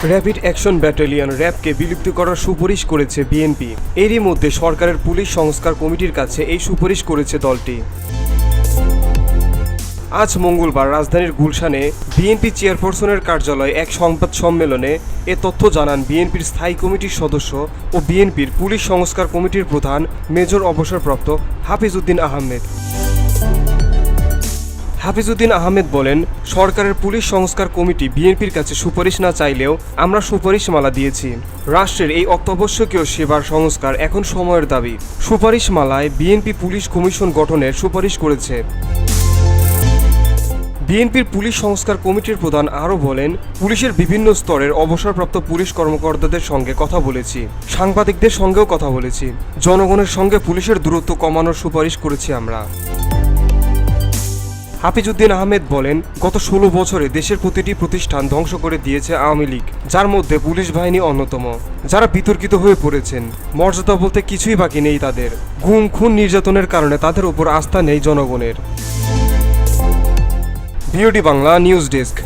Rapid action battalion র্যাবকে বিলুপ্ত করার সুপারিশ করেছে বিএনপি। এরই মধ্যে সরকারের পুলিশ সংস্কার কমিটির কাছে এই সুপারিশ করেছে দলটি। আজ মঙ্গলবার রাজধানীর গুলশানে বিএনপি চেয়ারপারসনের কার্যালয়ে এক সংবাদ সম্মেলনে এ তথ্য জানান বিএনপির স্থায়ী কমিটির সদস্য ও বিএনপির পুলিশ সংস্কার কমিটির প্রধান মেজর অবসরপ্রাপ্ত হাফিজউদ্দিন আহমেদ। হাফিজউদ্দিন আহমেদ বলেন, সরকারের পুলিশ সংস্কার কমিটি বিএনপির কাছে সুপারিশ না চাইলেও আমরা সুপারিশমালা দিয়েছি। রাষ্ট্রের এই অত্যাবশ্যকীয় সেবার সংস্কার এখন সময়ের দাবি। সুপারিশমালায় বিএনপি পুলিশ কমিশন গঠনের সুপারিশ করেছে। বিএনপির পুলিশ সংস্কার কমিটির প্রধান আরও বলেন, পুলিশের বিভিন্ন স্তরের অবসরপ্রাপ্ত পুলিশ কর্মকর্তাদের সঙ্গে কথা বলেছি, সাংবাদিকদের সঙ্গেও কথা বলেছি, জনগণের সঙ্গে পুলিশের দূরত্ব কমানোর সুপারিশ করেছি আমরা। হাফিজউদ্দিন আহমেদ বলেন, গত 16 বছরে দেশের প্রতিটি প্রতিষ্ঠান ধ্বংস করে দিয়েছে আওয়ামী লীগ, যার মধ্যে পুলিশ বাহিনী অন্যতম। যারা বিতর্কিত হয়ে পড়েছেন, মর্যাদা বলতে কিছুই বাকি নেই তাদের। গুম খুন নির্যাতনের কারণে তাদের উপর আস্থা নেই জনগণের। BOD Bangla news desk.